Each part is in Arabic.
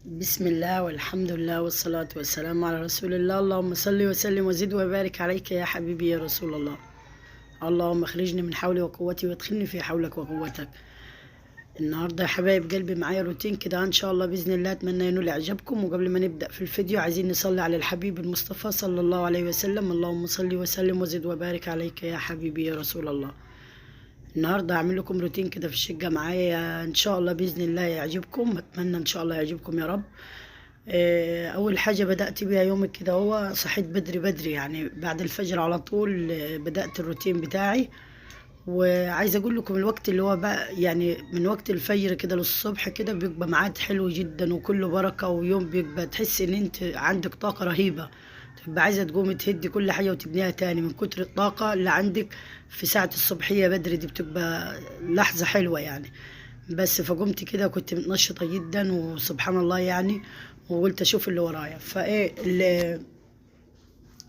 بسم الله والحمد لله والصلاة والسلام على رسول الله. اللهم صل وسلم وزد وبارك عليك يا حبيبي يا رسول الله. اللهم اخرجني من حولي وقوتي وادخلني في حولك وقوتك. النهارده يا حبايب قلبي معايا روتين كده ان شاء الله باذن الله، اتمنى ينول اعجابكم. وقبل ما نبدا في الفيديو عايزين نصلي على الحبيب المصطفى صلى الله عليه وسلم. اللهم صل وسلم وزد وبارك عليك يا حبيبي يا رسول الله. النهارده هعمل لكم روتين كده في الشقه معايا ان شاء الله باذن الله يعجبكم، اتمنى ان شاء الله يعجبكم يا رب. اول حاجه بدات بيها يومك كده، هو صحيت بدري بدري يعني بعد الفجر على طول. بدات الروتين بتاعي. وعايزه اقول لكم الوقت اللي هو بقى يعني من وقت الفجر كده للصبح كده بيبقى ميعاد حلو جدا وكله بركه، ويوم بيبقى تحس ان انت عندك طاقه رهيبه، تبقى عايزه تقومي تهدي كل حاجه وتبنيها تاني من كتر الطاقه اللي عندك في ساعه الصبحيه بدري دي، بتبقى لحظه حلوه يعني. بس فقمت كده كنت متنشطه جدا وسبحان الله يعني، وقلت اشوف اللي ورايا فايه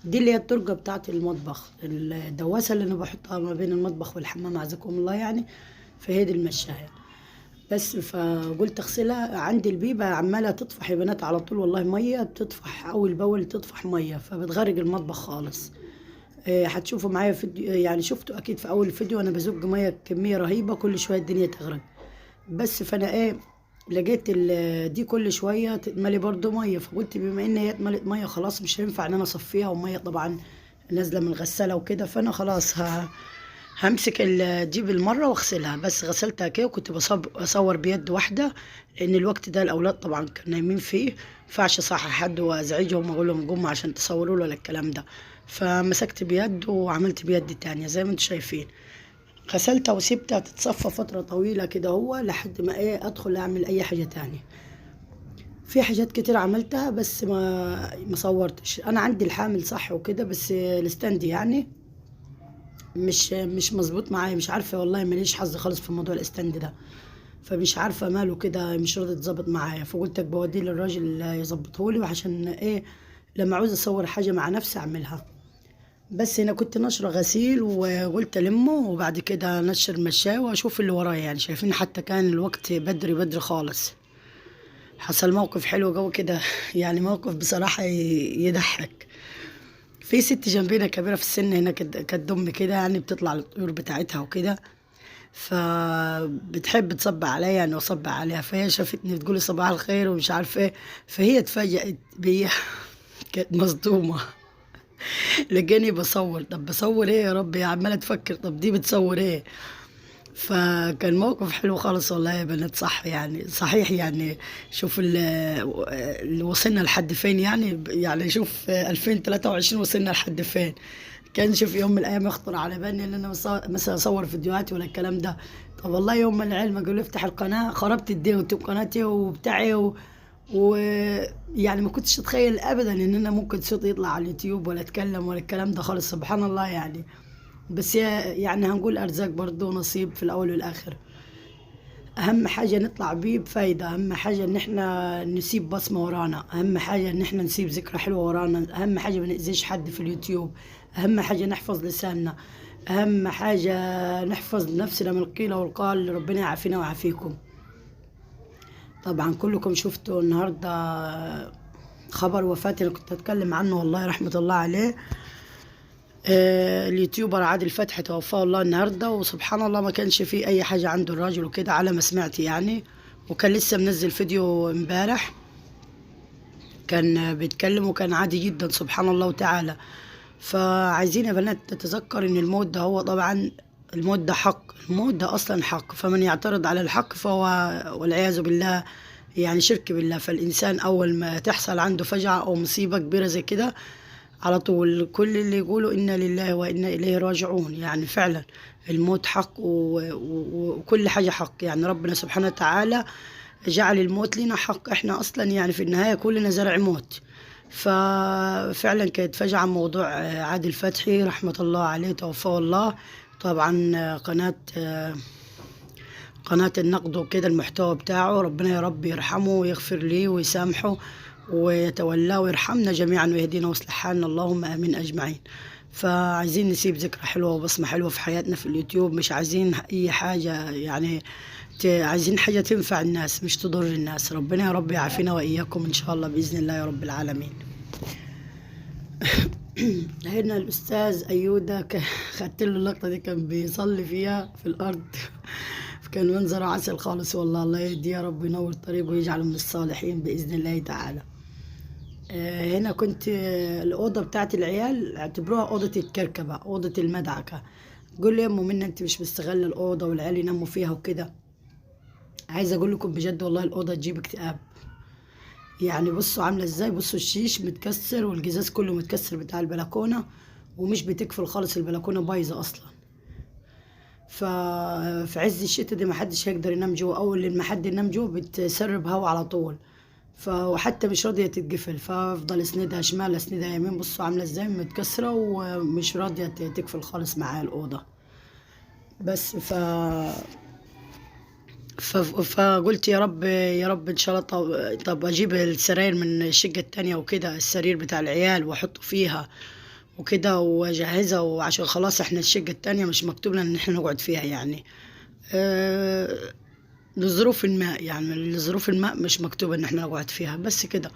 دي اللي هي الترجة بتاعت المطبخ، الدواسة اللي انا بحطها ما بين المطبخ والحمام عزكم الله يعني. فهي دي المشاية. بس فقلت اغسلها، عندي البيبة عمالة تطفح يا بنات على طول والله، مية بتطفح اول باول تطفح مية فبتغرق المطبخ خالص. هتشوفوا معايا فيديو يعني، شفتوا اكيد في اول فيديو انا بزق مية كمية رهيبة كل شوية الدنيا تغرق. بس فانا لقيت دي كل شويه تتملي برضو ميه، فقلت بما ان هي اتملت ميه خلاص مش هينفع ان انا اصفيها، وميه طبعا نازله من الغساله وكده، فانا خلاص همسك دي بالمره واغسلها. بس غسلتها كده وكنت بصور بيد واحده، لان الوقت ده الاولاد طبعا كانوا نايمين فيه، مينفعش صح حد وازعجهم واقول لهم قوموا عشان تصوروا له ولا الكلام ده. فمسكت بيد وعملت بيد تانية زي ما انتم شايفين. غسلتها وسبتها تتصفى فترة طويلة كده هو لحد ما ادخل اعمل اي حاجة تانية. في حاجات كتير عملتها بس ما صورتش. انا عندي الحامل صح وكده، بس الستاند يعني مش مظبوط معايا، مش عارفة والله ماليش حظ خالص في موضوع الستاند ده، فمش عارفة ماله كده مش راضي يتظبط معايا، فقلت بوديه للراجل يظبطهولي، وعشان لما عاوز اصور حاجة مع نفسي اعملها. بس هنا كنت نشرة غسيل وقلت ألمه وبعد كده نشر مشاه وأشوف اللي ورايا يعني. شايفين حتى كان الوقت بدري بدري خالص. حصل موقف حلو جو كده يعني موقف بصراحة يضحك. في ست جنبنا كبيرة في السن هنا كانت دم كده يعني بتطلع الطيور بتاعتها وكده، فبتحب تصبح عليا يعني وأصبح عليها، فهي شافتني بتقولي صباح الخير ومش عارفة ايه، فهي اتفاجأت بيا كانت مصدومة. لقاني بصور، طب بصور ايه يا ربي، عمالة تفكر طب دي بتصور ايه. فكان موقف حلو خالص والله يا بنات، صح يعني صحيح يعني. شوف اللي وصلنا لحد فين يعني شوف 2023 وصلنا لحد فين. كانش في يوم من الايام يخطر على بالي ان انا مثلا اصور فيديوهاتي ولا الكلام ده. طب والله يوم من العلم قالوا لي افتح القناه، خربت الدنيا وتبقى قناتي وبتاعي ويعني ما كنتش اتخيل ابدا ان انا ممكن صوتي يطلع على اليوتيوب ولا اتكلم ولا الكلام ده خالص، سبحان الله يعني. بس يعني هنقول ارزاق برضه نصيب في الاول والاخر. اهم حاجه نطلع بيه بفايده، اهم حاجه ان احنا نسيب بصمه ورانا، اهم حاجه ان احنا نسيب ذكرى حلوه ورانا، اهم حاجه ما ناذيش حد في اليوتيوب، اهم حاجه نحفظ لساننا، اهم حاجه نحفظ نفسنا من القيل والقال. ربنا يعافينا ويعافيكم. طبعا كلكم شفتوا النهارده خبر وفاة اللي كنت اتكلم عنه، والله رحمة الله عليه. اليوتيوبر عادل فتحي توفاه الله النهارده، وسبحان الله ما كانش فيه اي حاجة عنده الراجل وكده على ما سمعت يعني. وكان لسه منزل فيديو امبارح كان بيتكلم وكان عادي جدا سبحان الله وتعالى. فعايزين يا بنات تتذكر ان الموت ده هو طبعا الموت ده حق، الموت ده اصلا حق، فمن يعترض على الحق فهو والعياذ بالله يعني شرك بالله. فالانسان اول ما تحصل عنده فجعة او مصيبة كبيرة زي كده على طول كل اللي يقولوا إنا لله وإنا إليه راجعون، يعني فعلا الموت حق وكل حاجة حق يعني. ربنا سبحانه وتعالى جعل الموت لنا حق، احنا أصلا يعني في النهاية كلنا زرع موت. ففعلا كانت فجعة موضوع عادل فتحي رحمة الله عليه توفاه الله. طبعا قناة النقد وكده المحتوى بتاعه، ربنا يا رب يرحمه ويغفر لي ويسامحه ويتولاه ويرحمنا جميعا ويهدينا ويصلح حالنا، اللهم امين اجمعين. فعايزين نسيب ذكرى حلوه وبصمه حلوه في حياتنا في اليوتيوب، مش عايزين اي حاجه يعني عايزين حاجة تنفع الناس مش تضر الناس. ربنا يا رب يعافينا وإياكم إن شاء الله بإذن الله يا رب العالمين. هنا الأستاذ أيودا خدت له اللقطة دي كان بيصلي فيها في الأرض. كان منظره عسل خالص والله. الله يهديه يا رب وينور طريقه ويجعله من الصالحين بإذن الله تعالى. هنا كنت الأوضة بتاعت العيال اعتبروها أوضة الكركبة، أوضة المدعكة. تقول لي يا أمه منى أنت مش مستغلة الأوضة والعيال يناموا فيها وكده. عايزة أقول لكم بجد والله الأوضة تجيب اكتئاب. يعني بصوا عاملة ازاي، بصوا الشيش متكسر والجزاز كله متكسر بتاع البلكونة، ومش بتكفل خالص، البلكونة بايظة أصلا. في عز الشتاء دي محدش هيقدر ينام جوه، أول لما حد ينام جوه بتسرب هوا على طول. وحتى مش راضية تتقفل، فافضل اسندها شمال اسندها يمين. بصوا عاملة ازاي متكسرة ومش راضية تقفل خالص معايا الأوضة. بس فقلت يا رب يا رب ان شاء الله. طب اجيب السراير من الشقة التانية وكده، السرير بتاع العيال واحطه فيها وكده واجهزها، وعشان خلاص احنا الشقة التانية مش مكتوب لنا ان احنا نقعد فيها يعني. لظروف الماء، يعني لظروف الماء مش مكتوب ان احنا نقعد فيها بس كده.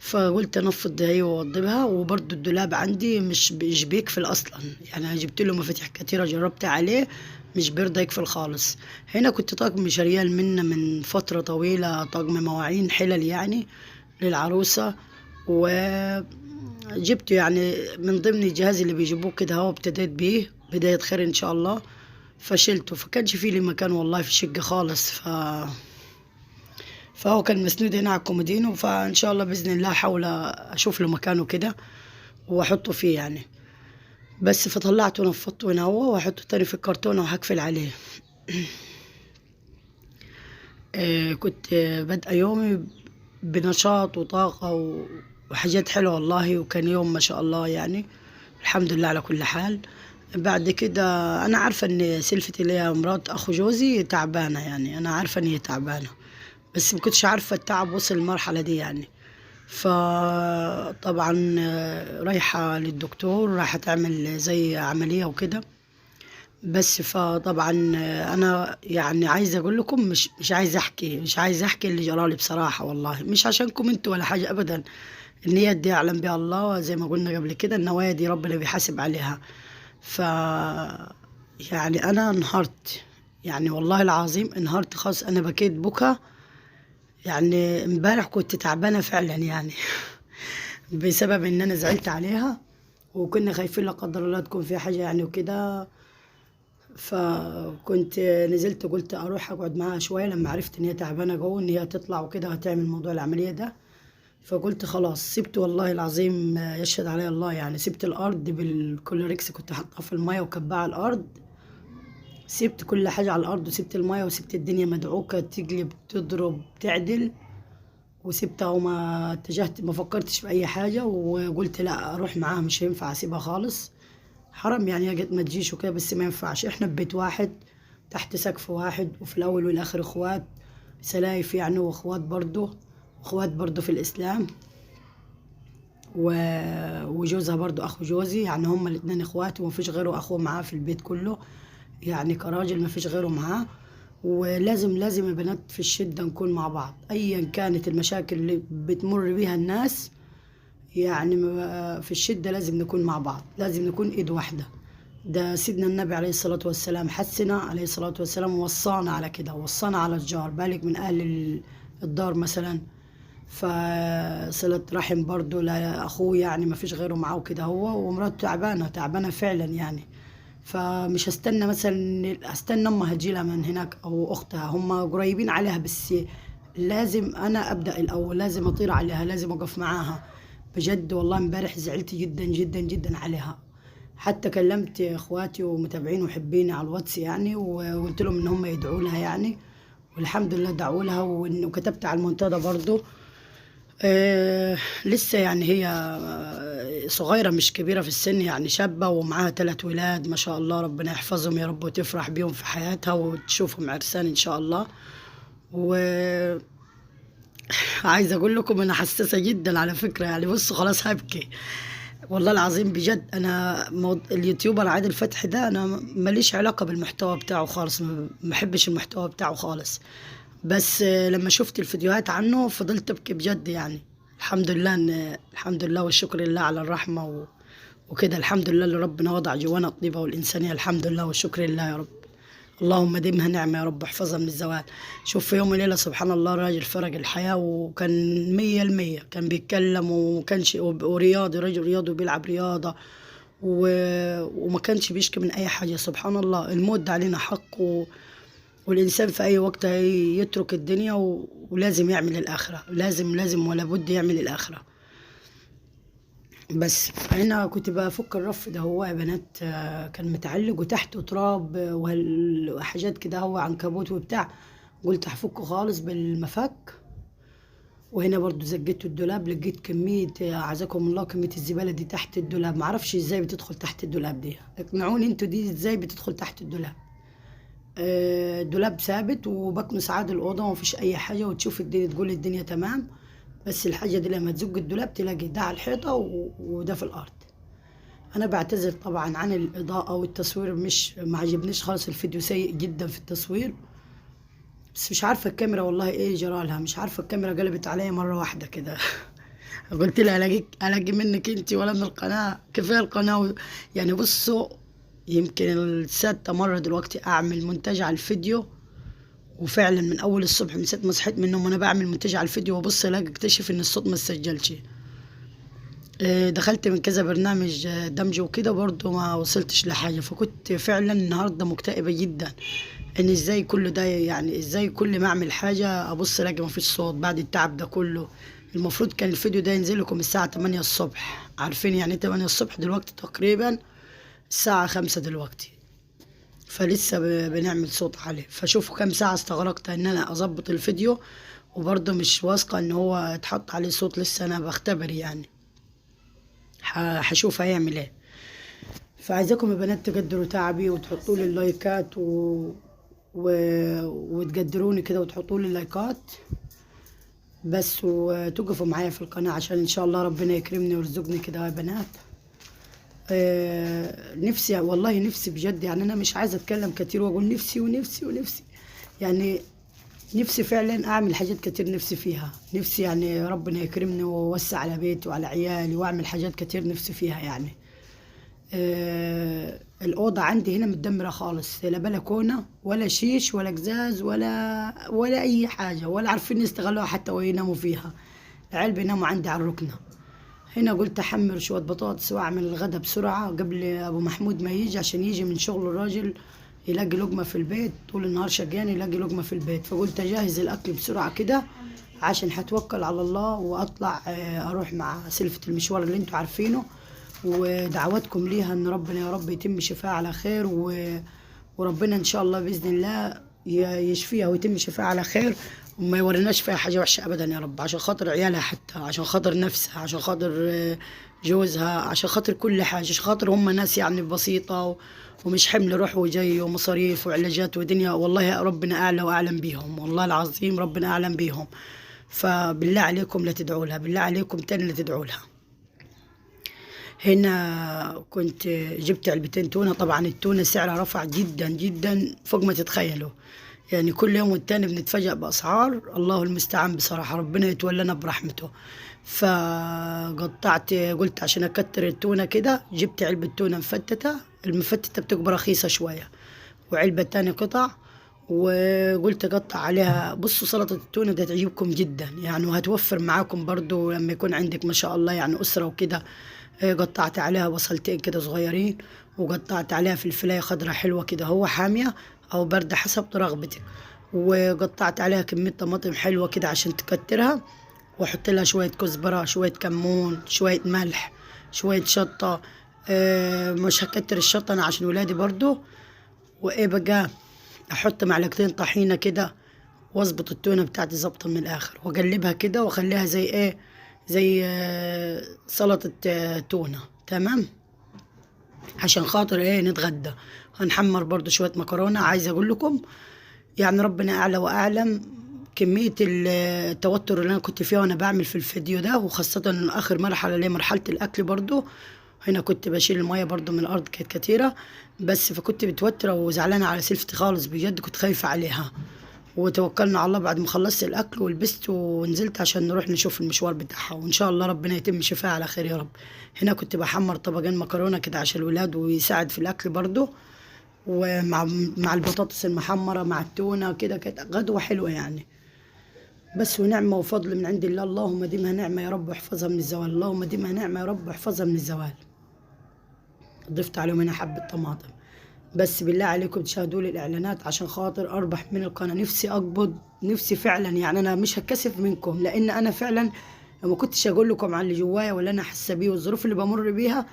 فقلت انفض هي واوضبها. وبرضو الدولاب عندي مش بيقفل اصلا، يعني انا جبت له مفاتيح كتيره جربت عليه مش بيرضى يقفل خالص. هنا كنت طقم شريال منه من فتره طويله، طقم مواعين حلل يعني للعروسه، وجبته يعني من ضمن الجهاز اللي بيجيبوه كده. هو ابتديت بيه بدايه خير ان شاء الله. فشلته، فكانش فيه لي مكان والله في الشقة خالص. فهو كان مسنود هنا على الكومودينو، فإن شاء الله بإذن الله أحاول أشوف له مكانه كده وأحطه فيه يعني. بس فطلعته ونفضته هنا هو، وأحطه تاني في الكرتونة وهقفل عليه. كنت بادئة يومي بنشاط وطاقة وحاجات حلوة والله، وكان يوم ما شاء الله يعني. الحمد لله على كل حال. بعد كده انا عارفه ان سلفتي اللي هي مرات اخو جوزي تعبانه، يعني انا عارفه ان هي تعبانه، بس ما كنتش عارفه التعب وصل المرحله دي يعني. فطبعا رايحه للدكتور، رايحه تعمل زي عمليه وكده. بس فطبعا انا يعني عايزه اقول لكم مش عايزه احكي اللي جرالي بصراحه والله، مش عشانكم انتوا ولا حاجه ابدا. النية دي يعلم بها الله، زي ما قلنا قبل كده النوايا دي ربنا بيحاسب عليها. ف يعني انا انهارت، يعني والله العظيم انهارت خالص. انا بكيت بكى يعني. امبارح كنت تعبانه فعلا يعني بسبب ان انا زعلت عليها، وكنا خايفين لا قدر الله تكون في حاجه يعني وكده. فكنت نزلت قلت اروح اقعد معاها شويه لما عرفت ان هي تعبانه جوه، ان هي تطلع وكده هتعمل موضوع العمليه ده. فقلت خلاص سبت، والله العظيم يشهد علي الله يعني. سبت الارض بالكولوريكس كنت حاطاه في الميه وكبها على الارض. سبت كل حاجه على الارض، وسبت الميه، وسبت الدنيا مدعوكه تقلب تضرب تعدل، وسبتها وما اتجهت، ما فكرتش في اي حاجه. وقلت لا اروح معاها، مش هينفع اسيبها خالص، حرام يعني هي ما تجيش وكده. بس ما ينفعش، احنا ببيت واحد تحت سقف واحد، وفي الاول والاخر اخوات سلايف يعني، واخوات برضو في الاسلام. وجوزها برضو اخو جوزي، يعني هما الاتنين اخوات، ومفيش غيره اخوه معاه في البيت كله يعني، كراجل مفيش غيره معاه. ولازم يا بنات في الشدة نكون مع بعض، ايا كانت المشاكل اللي بتمر بيها الناس يعني. في الشدة لازم نكون مع بعض، لازم نكون ايد واحدة. ده سيدنا النبي عليه الصلاة والسلام حسنا عليه الصلاة والسلام، وصانا على كده، وصانا على الجار، بالك من اهل الدار مثلا. فصلة رحم برضو لأخوه يعني، ما فيش غيره معاه كده، هو ومراته تعبانة فعلا يعني. فمش هستنى مثلا، هستنى امها هتجيلها من هناك او اختها، هم قريبين عليها، بس لازم انا ابدا الاول، لازم اطير عليها، لازم اقف معاها. بجد والله امبارح زعلت جدا جدا جدا عليها. حتى كلمت اخواتي ومتابعين وحبيني على الواتس يعني، وقلت لهم ان هم يدعوا لها يعني. والحمد لله دعوا لها، وكتبت على المنتدى برضو. لسه يعني هي صغيرة مش كبيرة في السن يعني، شابة ومعاها 3 ولاد ما شاء الله، ربنا يحفظهم يا رب وتفرح بيهم في حياتها وتشوفهم عرسان إن شاء الله. وعايزة أقول لكم أنا حساسة جدا على فكرة يعني. بصوا خلاص هبكي. والله العظيم بجد انا اليوتيوبر عادل فتحي ده انا ماليش علاقه بالمحتوى بتاعه خالص، ما بحبش المحتوى بتاعه خالص. بس لما شفت الفيديوهات عنه فضلت ابكي بجد يعني. الحمد لله والشكر لله على الرحمه وكده. الحمد لله اللي ربنا وضع جوانا الطيبه والانسانيه. الحمد لله والشكر لله يا رب. اللهم ديمها نعمة يا رب، احفظها من الزوال. شوف في يوم وليلة سبحان الله الراجل فرج الحياة وكان 100%، كان بيتكلم ومكانش ورياضي، رجل رياضي وبيلعب رياضة وما كانش بيشكي من أي حاجة. سبحان الله الموت ده علينا حق والإنسان في أي وقت يترك الدنيا ولازم يعمل الآخرة، لازم ولا بد يعمل الآخرة. بس هنا كنت بفك الرف ده هو يا بنات، كان متعلق وتحته تراب وحاجات كده هو عنكبوت وبتاع. قلت هفكه خالص بالمفك. وهنا برضو زجيت الدولاب، لقيت كمية أعزكم الله كمية الزبالة دي تحت الدولاب. معرفش ازاي بتدخل تحت الدولاب دي، اقنعوني انتوا دي ازاي بتدخل تحت الدولاب. الدولاب ثابت وبكنس عادي الأوضة ومفيش أي حاجة، وتشوف الدنيا تقول الدنيا تمام. بس الحاجة دي لما تزق الدولاب تلاقي ده على الحيطة وده في الأرض. أنا بعتذر طبعا عن الإضاءة والتصوير، مش ما عجبنيش خالص الفيديو، سيء جدا في التصوير. بس مش عارفة الكاميرا والله ايه جرالها، مش عارفة الكاميرا قلبت عليا مرة واحدة كده. قلت لها الاقي منك انت ولا من القناة؟ كفاية القناة يعني بصوا، يمكن السادسة مرة دلوقتي اعمل مونتاج على الفيديو. وفعلا من اول الصبح من ساعة ما صحيت من النوم وانا بعمل مونتاج على الفيديو، وابص الاقي اكتشف ان الصوت ما سجلش. دخلت من كذا برنامج دمج وكده برضه ما وصلتش لحاجة. فكنت فعلا النهاردة مكتئبة جدا، ان ازاي كل ده يعني، ازاي كل ما اعمل حاجة ابص الاقي مفيش صوت بعد التعب ده كله. المفروض كان الفيديو ده ينزل لكم الساعة 8 الصبح، عارفين يعني 8 الصبح دلوقتي تقريبا الساعة 5 دلوقتي، فلسه بنعمل صوت عليه. فشوفوا كام ساعة استغرقت ان انا اظبط الفيديو، وبرضه مش واثقة ان هو اتحط عليه صوت، لسه انا بختبر يعني، هشوف هيعمل ايه. فعايزاكم يا بنات تقدروا تعبي وتحطوا لي اللايكات و... وتقدروني كده وتحطوا لي اللايكات بس، وتوقفوا معايا في القناة عشان ان شاء الله ربنا يكرمني ويرزقني كده يا بنات. نفسي والله، نفسي بجد يعني، انا مش عايزة اتكلم كتير واقول نفسي ونفسي ونفسي يعني. نفسي فعلا اعمل حاجات كتير نفسي فيها، نفسي يعني ربنا يكرمني ووسع على بيتي وعلى عيالي واعمل حاجات كتير نفسي فيها يعني. الأوضة عندي هنا متدمرة خالص، لا بلكونة ولا شيش ولا قزاز ولا أي حاجة، ولا عارفين يستغلوها حتى ويناموا فيها. العيال بيناموا عندي على الركنة. هنا قلت أحمر شوية بطاطس وأعمل الغدا بسرعة قبل أبو محمود ما يجي، عشان يجي من شغل الراجل يلاقي لقمة في البيت، طول النهار شقيان يلاقي لقمة في البيت. فقلت أجهز الأكل بسرعة كده عشان هتوكل على الله وأطلع أروح مع سلفة المشوار اللي انتوا عارفينه. ودعواتكم ليها ان ربنا يا رب يتم شفاها على خير وربنا ان شاء الله باذن الله يشفيها ويتم شفاها على خير، وما يوريناش فيها حاجه وحشه ابدا يا رب، عشان خاطر عيالها، حتى عشان خاطر نفسها، عشان خاطر جوزها، عشان خاطر كل حاجه، عشان خاطر هم ناس يعني بسيطه ومش حمل روح وجاي ومصاريف وعلاجات ودنيا. والله ربنا اعلى واعلم بيهم، والله العظيم ربنا اعلم بيهم. فبالله عليكم لا تدعوا لها، بالله عليكم تاني لا تدعوا لها. هنا كنت جبت علبتين تونة. طبعا التونة سعرها رفع جدا جدا فوق ما تتخيلوا يعني، كل يوم والتاني بنتفاجأ بأسعار الله المستعان بصراحة، ربنا يتولانا برحمته. فقطعت، قلت عشان أكتر التونة كده جبت علبة تونة مفتتة، المفتتة بتبقى رخيصة شوية، وعلبة تاني قطع. وقلت اقطع عليها. بصوا سلطة التونة ده تعجبكم جدا يعني، وهتوفر معاكم برضو لما يكون عندك ما شاء الله يعني أسرة وكده. قطعت عليها بصلتين كده صغيرين، وقطعت عليها فلفلاية خضرة حلوة كده، هو حامية أو باردة حسب رغبتك. وقطعت عليها كمية طماطم حلوة كده عشان تكترها، واحط لها شوية كزبرة، شوية كمون، شوية ملح، شوية شطة. مش هكتر الشطة أنا عشان ولادي برضو. وإيه بقى، احط معلقتين طحينه كده، واظبط التونه بتاعتي ظبطه من الاخر، واقلبها كده واخليها زي ايه، زي سلطه تونه. تمام، عشان خاطر ايه نتغدى. هنحمر برضو شويه مكرونه. عايزه اقول لكم يعني ربنا اعلى واعلم، كمية التوتر اللي انا كنت فيها وانا بعمل في الفيديو ده، وخاصة إن اخر مرحلة اللي هي مرحلة الاكل برضو. هنا كنت بشيل المية برضو من الارض، كانت كتيرة. بس فكنت متوترة وزعلانة على سلفتي خالص بجد، كنت خايفة عليها. وتوكلنا على الله بعد ما خلصت الاكل ولبست ونزلت عشان نروح نشوف المشوار بتاعها، وان شاء الله ربنا يتم شفاها على خير يا رب. هنا كنت بحمر طبقين مكرونه كده عشان الولاد ويساعد في الاكل برضه، ومع البطاطس المحمره مع التونه كده، كانت غدوه حلوه يعني. بس ونعمه وفضل من عند الله، اللهم ديمها نعمه يا رب واحفظها من الزوال، اللهم ديمها نعمه يا رب واحفظها من الزوال. ضفت عليهم هنا حبه طماطم. بس بالله عليكم تشاهدوا لي الاعلانات عشان خاطر اربح من القناه، نفسي اقبض، نفسي فعلا يعني. انا مش هتكسف منكم، لان انا فعلا ما كنتش اقول لكم عن اللي جوايا ولا انا حاسه بيه والظروف اللي بمر بيها،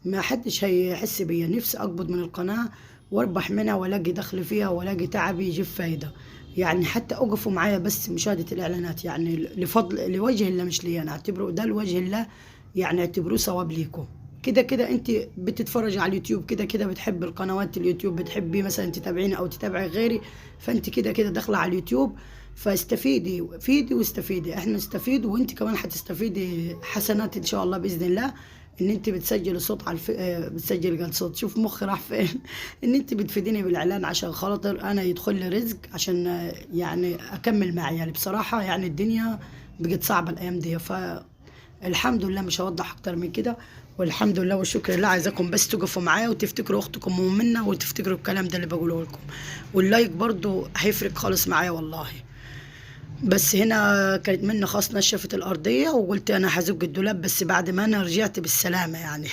ما حدش هيحس بيا. نفسي اقبض من القناه واربح منها والاقي دخل فيها والاقي تعبي يجيب فايده يعني. حتى اوقفوا معايا بس مشاهده الاعلانات يعني، لفضل لوجه الله مش لي انا، اعتبره ده لوجه الله يعني، اعتبروه ثواب ليكم. كده كده انت بتتفرج على اليوتيوب، كده كده بتحب القنوات اليوتيوب، بتحبي مثلا تتابعيني او تتابعي غيري، فانت كده كده داخله على اليوتيوب، فاستفيدي، فيدي واستفيدي، احنا نستفيد وانت كمان هتستفيدي حسنات ان شاء الله باذن الله. ان انت بتسجلي صوت على بتسجلي قال صوت، شوف مخي راح فين. ان انت بتفيديني بالاعلان عشان خاطر انا يدخل لي رزق، عشان يعني اكمل مع عيالي. بصراحه يعني الدنيا بقت صعبه الايام دي، الحمد لله مش هوضح اكتر من كده. والحمد لله والشكر لله. عايزاكم بس تقفوا معايا وتفتكروا اختكم مؤمنه، وتفتكروا الكلام ده اللي بقوله لكم، واللايك برضو هيفرق خالص معايا والله. بس هنا كانت مني خاص نشفت الارضيه، وقلت انا هزق الدولاب بس بعد ما انا رجعت بالسلامه يعني.